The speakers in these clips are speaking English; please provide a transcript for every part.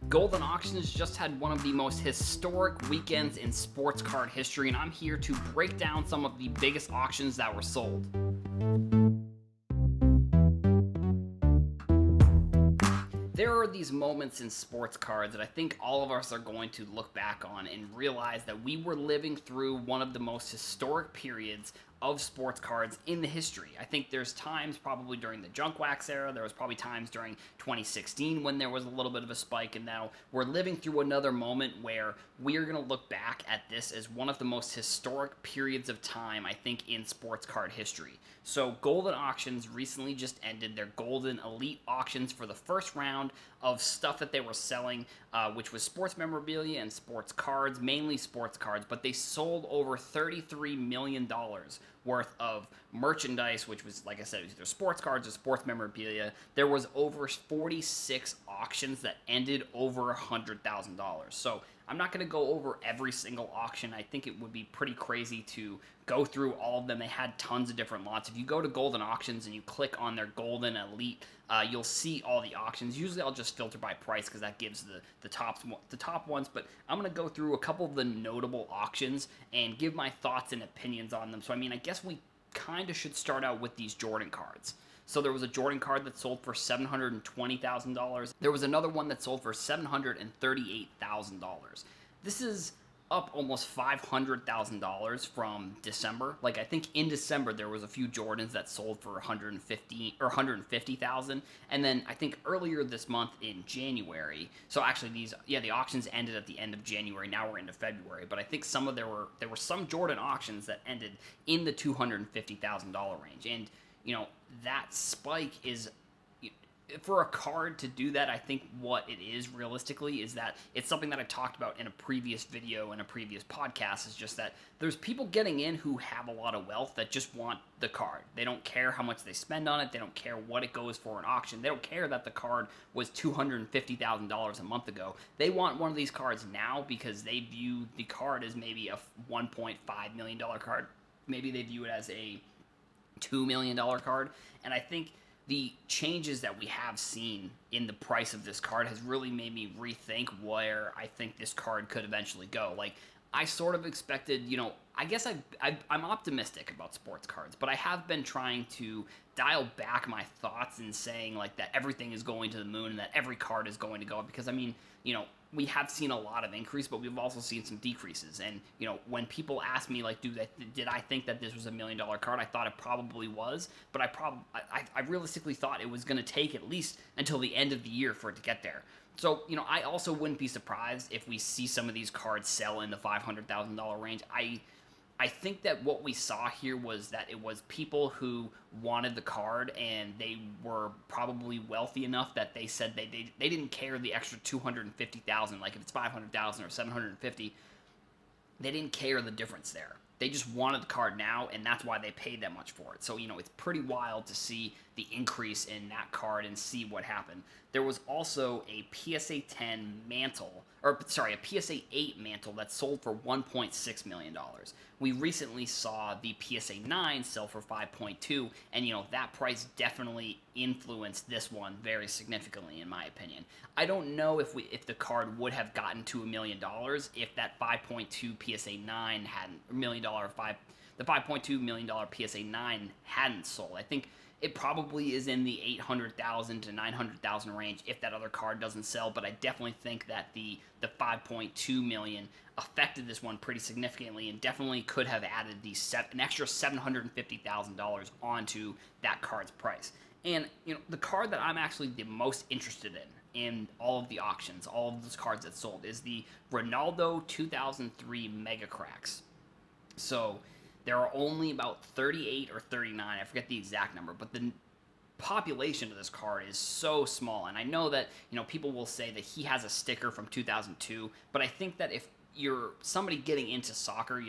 Goldin Auctions just had one of the most historic weekends in sports card history, and I'm here to break down some of the biggest auctions that were sold. There are these moments in sports cards that I think all of us are going to look back on and realize that we were living through one of the most historic periods of sports cards in the history. I think there's times probably during the junk wax era, there was probably times during 2016 when there was a little bit of a spike, and now we're living through another moment where we are going to look back at this as one of the most historic periods of time, I think, in sports card history. So Goldin Auctions recently just ended their Goldin Elite auctions for the first round of stuff that they were selling, which was sports memorabilia and sports cards, mainly sports cards, but they sold over $33 million worth of merchandise, which was, like I said, either sports cards or sports memorabilia. There was over 46 auctions that ended over $100,000. So I'm not going to go over every single auction. I think it would be pretty crazy to go through all of them. They had tons of different lots. If you go to Goldin Auctions and you click on their Goldin Elite, you'll see all the auctions. Usually I'll just filter by price because that gives the top ones, but I'm going to go through a couple of the notable auctions and give my thoughts and opinions on them. So, I mean, I guess we kind of should start out with these Jordan cards. So there was a Jordan card that sold for $720,000. There was another one that sold for $738,000. This is up almost $500,000 from December. Like, I think in December there was a few Jordans that sold for 150,000, and then I think earlier this month in January. So actually the auctions ended at the end of January. Now we're into February, but I think there were some Jordan auctions that ended in the $250,000 range, and that spike is, for a card to do that. I think what it is realistically is that it's something that I talked about in a previous video and a previous podcast, is just that there's people getting in who have a lot of wealth that just want the card. They don't care how much they spend on it. They don't care what it goes for in auction. They don't care that the card was $250,000 a month ago. They want one of these cards now because they view the card as maybe a $1.5 million card. Maybe they view it as a $2 million card. And I think the changes that we have seen in the price of this card has really made me rethink where I think this card could eventually go. Like, I sort of expected, I guess I'm optimistic about sports cards, but I have been trying to dial back my thoughts and saying, like, that everything is going to the moon and that every card is going to go up, because, I mean, we have seen a lot of increase, but we've also seen some decreases. And, when people ask me, like, did I think that this was $1 million card? I thought it probably was, but I realistically thought it was going to take at least until the end of the year for it to get there. So, I also wouldn't be surprised if we see some of these cards sell in the $500,000 range. I think that what we saw here was that it was people who wanted the card, and they were probably wealthy enough that they said they didn't care the extra $250,000, like if it's $500,000 or $750, they didn't care the difference there. They just wanted the card now, and that's why they paid that much for it. So, it's pretty wild to see the increase in that card and see what happened. There was also a PSA 10 Mantle, a PSA 8 Mantle that sold for $1.6 million. We recently saw the PSA 9 sell for 5.2, and that price definitely influenced this one very significantly, in my opinion. I don't know if the card would have gotten to $1 million if that 5.2 PSA 9 hadn't the $5.2 million PSA 9 hadn't sold. I think it probably is in the $800,000 to $900,000 range if that other card doesn't sell, but I definitely think that the $5.2 million affected this one pretty significantly, and definitely could have added an extra $750,000 onto that card's price. And the card that I'm actually the most interested in all of the auctions, all of those cards that sold, is the Ronaldo 2003 Mega Cracks. So there are only about 38 or 39, I forget the exact number, but the population of this card is so small. And I know that, people will say that he has a sticker from 2002, but I think that if you're somebody getting into soccer,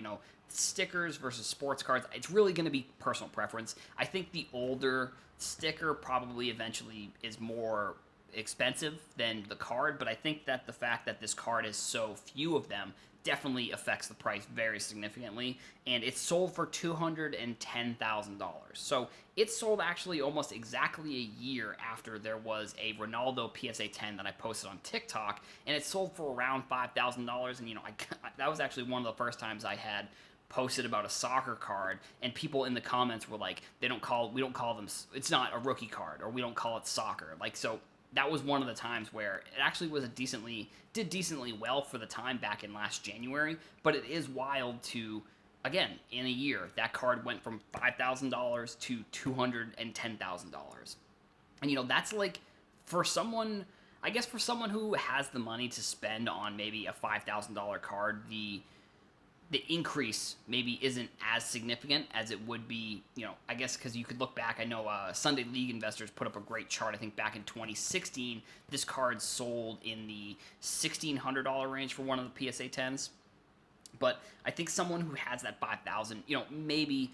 stickers versus sports cards, it's really going to be personal preference. I think the older sticker probably eventually is more expensive than the card, but I think that the fact that this card is so few of them definitely affects the price very significantly, and it's sold for $210,000. So it sold actually almost exactly a year after there was a Ronaldo PSA 10 that I posted on TikTok, and it sold for around $5,000. And that was actually one of the first times I had posted about a soccer card, and people in the comments were like, we don't call them, it's not a rookie card, or we don't call it soccer. Like, so that was one of the times where it actually was did decently well for the time back in last January. But it is wild to, again, in a year, that card went from $5,000 to $210,000. And that's like, for someone, I guess for someone who has the money to spend on maybe a $5,000 card, the increase maybe isn't as significant as it would be, I guess, because you could look back. I know Sunday League Investors put up a great chart. I think back in 2016, this card sold in the $1,600 range for one of the PSA 10s. But I think someone who has that 5,000, maybe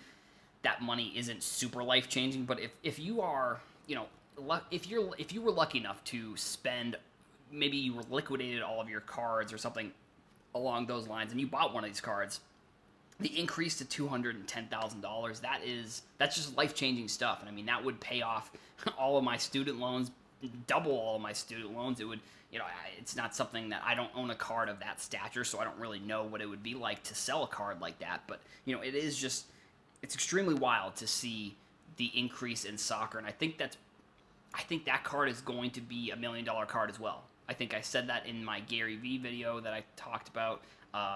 that money isn't super life changing. But if you are, if you were lucky enough to spend, maybe you liquidated all of your cards or something along those lines, and you bought one of these cards, the increase to $210,000, that's just life-changing stuff. And I mean, that would pay off all of my student loans, double all of my student loans. It would, it's not something that, I don't own a card of that stature, so I don't really know what it would be like to sell a card like that. But it is just, it's extremely wild to see the increase in soccer. And I think that card is going to be $1 million card as well. I think I said that in my Gary V video that I talked about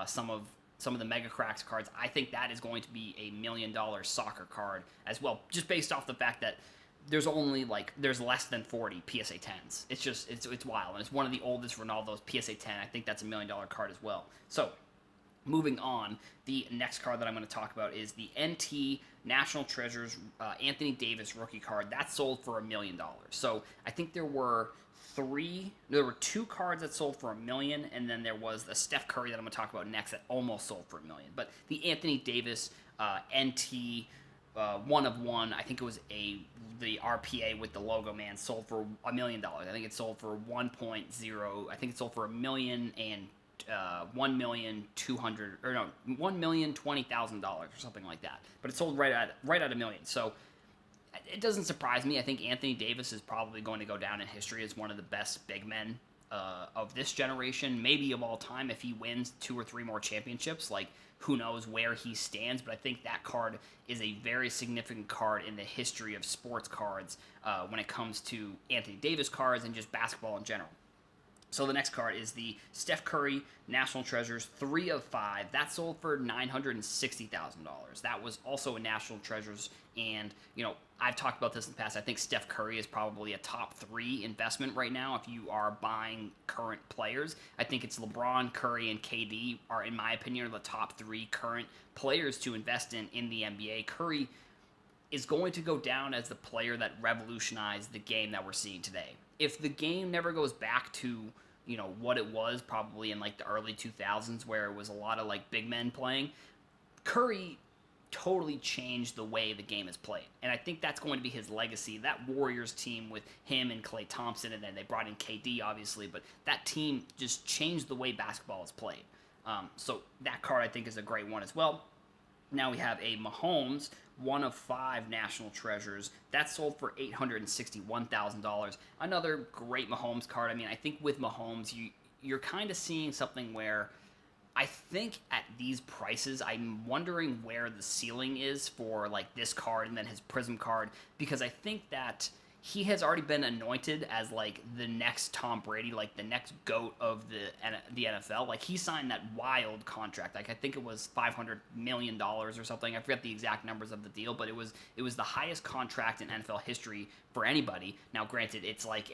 some of the Mega Cracks cards. I think that is going to be a $1 million soccer card as well, just based off the fact that there's less than 40 PSA 10s. It's wild, and it's one of the oldest Ronaldo's PSA 10. I think that's a $1 million card as well. So, moving on, the next card that I'm going to talk about is the NT National Treasures Anthony Davis rookie card. That sold for $1 million. So I think there were two cards that sold for $1 million, and then there was the Steph Curry that I'm going to talk about next that almost sold for $1 million. But the Anthony Davis NT 1 of 1, I think it was the RPA with the logo, man, sold for $1 million. I think it sold for 1.0. I think it sold for $1,220,000 or something like that. But it sold right at $1 million. So it doesn't surprise me. I think Anthony Davis is probably going to go down in history as one of the best big men of this generation, maybe of all time, if he wins 2 or 3 more championships. Like, who knows where he stands, but I think that card is a very significant card in the history of sports cards when it comes to Anthony Davis cards and just basketball in general. So the next card is the Steph Curry National Treasures 3 of 5. That sold for $960,000. That was also a National Treasures, and I've talked about this in the past. I think Steph Curry is probably a top 3 investment right now if you are buying current players. I think it's LeBron, Curry, and KD are, in my opinion, the top 3 current players to invest in the NBA. Curry is going to go down as the player that revolutionized the game that we're seeing today. If the game never goes back to, what it was probably in like the early 2000s where it was a lot of like big men playing, Curry totally changed the way the game is played. And I think that's going to be his legacy. That Warriors team with him and Klay Thompson, and then they brought in KD, obviously, but that team just changed the way basketball is played. So that card, I think, is a great one as well. Now we have a Mahomes 1 of 5 National Treasures. That sold for $861,000. Another great Mahomes card. I mean, I think with Mahomes, you're kind of seeing something where I think at these prices, I'm wondering where the ceiling is for like this card and then his Prism card, because I think that he has already been anointed as like the next Tom Brady, like the next GOAT of the NFL. Like, he signed that wild contract. Like, I think it was $500 million or something. I forget the exact numbers of the deal, but it was the highest contract in NFL history for anybody. Now, granted, it's like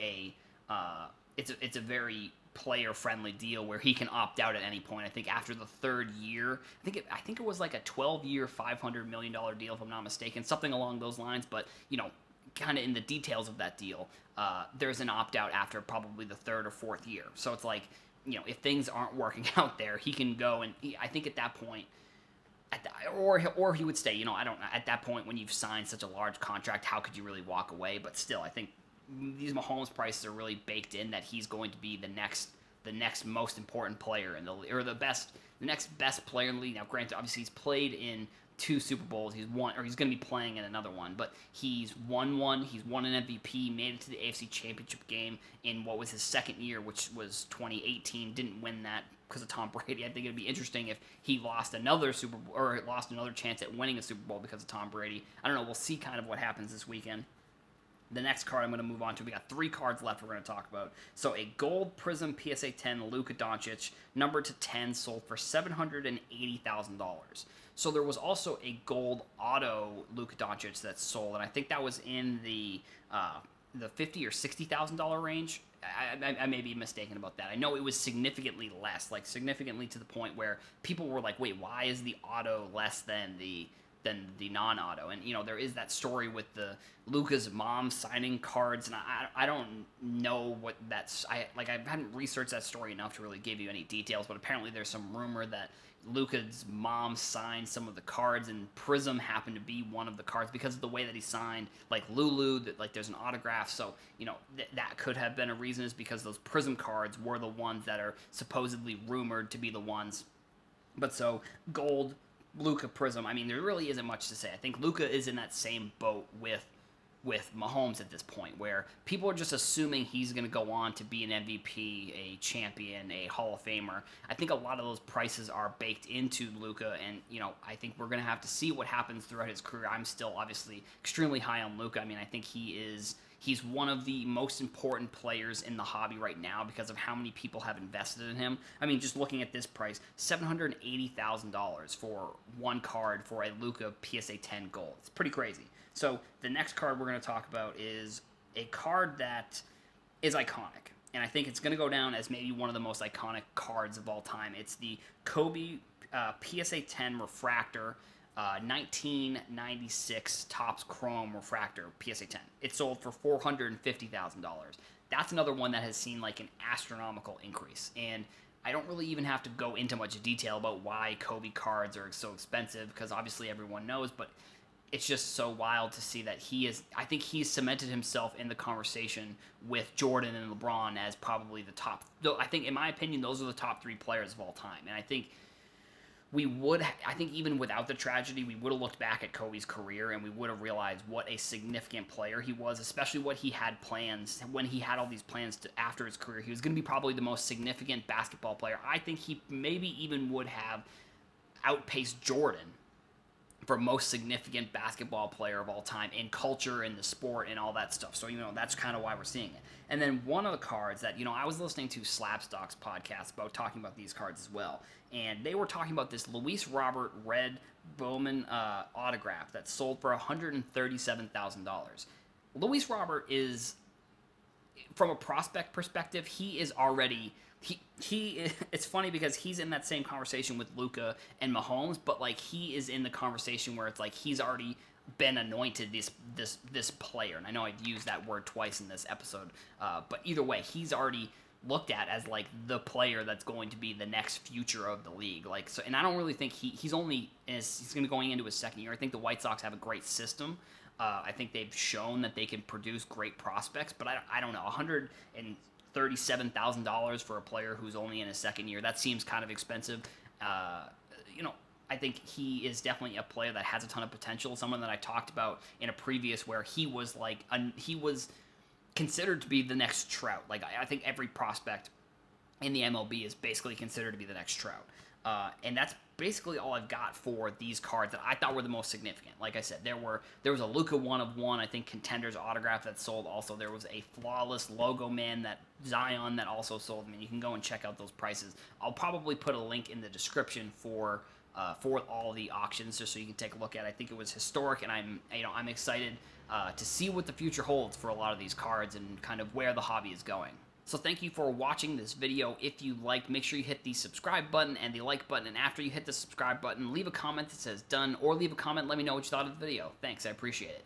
it's a very player-friendly deal where he can opt out at any point. I think after the 3rd year, I think it was like a 12-year, $500 million deal, if I'm not mistaken, something along those lines. But kind of in the details of that deal, there's an opt-out after probably the 3rd or 4th year. So it's like, if things aren't working out there, he can go, and I think at that point, or he would stay. I don't know. At that point, when you've signed such a large contract, how could you really walk away? But still, I think these Mahomes prices are really baked in that he's going to be the next most important player in the league, or the next best player in the league. Now, granted, obviously he's played in 2 Super Bowls. He's going to be playing in another one, but he's won one. He's won an MVP, made it to the AFC Championship game in what was his second year, which was 2018. Didn't win that because of Tom Brady. I think it'd be interesting if he lost another Super Bowl, or lost another chance at winning a Super Bowl because of Tom Brady. I don't know. We'll see kind of what happens this weekend. The next card I'm going to move on to, we got 3 cards left we're going to talk about. So a gold Prism PSA 10 Luka Doncic, numbered to 10, sold for $780,000. So there was also a gold auto Luka Doncic that sold, and I think that was in the $50,000 or $60,000 range. I may be mistaken about that. I know it was significantly less, like significantly to the point where people were like, wait, why is the auto less than the non-auto? And there is that story with the Luka's mom signing cards, and I don't know what that's. I hadn't researched that story enough to really give you any details, but apparently there's some rumor that Luka's mom signed some of the cards, and Prism happened to be one of the cards because of the way that he signed, like Lulu, that like there's an autograph. So that could have been a reason, is because those Prism cards were the ones that are supposedly rumored to be the ones. But so gold Luka Prism, I mean, there really isn't much to say. I think Luka is in that same boat with Mahomes at this point, where people are just assuming he's going to go on to be an MVP, a champion, a Hall of Famer. I think a lot of those prices are baked into Luka, and I think we're going to have to see what happens throughout his career. I'm still obviously extremely high on Luka. I mean, I think he's one of the most important players in the hobby right now because of how many people have invested in him. I mean, just looking at this price, $780,000 for one card for a Luka PSA 10 gold. It's pretty crazy. So the next card we're going to talk about is a card that is iconic, and I think it's going to go down as maybe one of the most iconic cards of all time. It's the Kobe PSA 10 Refractor 1996 Topps Chrome Refractor PSA 10. It sold for $450,000. That's another one that has seen like an astronomical increase, and I don't really even have to go into much detail about why Kobe cards are so expensive, because obviously everyone knows, but it's just so wild to see that I think he's cemented himself in the conversation with Jordan and LeBron as probably the top. I think, in my opinion, those are the top 3 players of all time. And I think even without the tragedy, we would have looked back at Kobe's career and we would have realized what a significant player he was, especially what he had plans, when he had all these plans after his career. He was going to be probably the most significant basketball player. I think he maybe even would have outpaced Jordan for most significant basketball player of all time in culture, in the sport, and all that stuff. So, that's kind of why we're seeing it. And then one of the cards that, I was listening to Slapstock's podcast about talking about these cards as well, and they were talking about this Luis Robert Red Bowman autograph that sold for $137,000. Luis Robert is, from a prospect perspective, he is already... It's funny because he's in that same conversation with Luka and Mahomes, but like he is in the conversation where it's like he's already been anointed this player, and I know I've used that word twice in this episode, but either way, he's already looked at as like the player that's going to be the next future of the league. Like, so, and I don't really think he's going to going into his second year. I think the White Sox have a great system. I think they've shown that they can produce great prospects, but I don't know, $137,000 for a player who's only in his second year, that seems kind of expensive. I think he is definitely a player that has a ton of potential. Someone that I talked about in a previous, where he was he was considered to be the next Trout. Like, I think every prospect in the MLB is basically considered to be the next Trout. And that's basically all I've got for these cards that I thought were the most significant. Like I said, there was a Luka 1 of 1, I think, Contenders autograph that sold. Also, there was a flawless Logo Man, that Zion, that also sold. I mean, you can go and check out those prices. I'll probably put a link in the description for all the auctions, just so you can take a look at it. I think it was historic, and I'm excited to see what the future holds for a lot of these cards and kind of where the hobby is going. So thank you for watching this video. If you liked, make sure you hit the subscribe button and the like button, and after you hit the subscribe button, leave a comment that says done, or leave a comment, let me know what you thought of the video. Thanks, I appreciate it.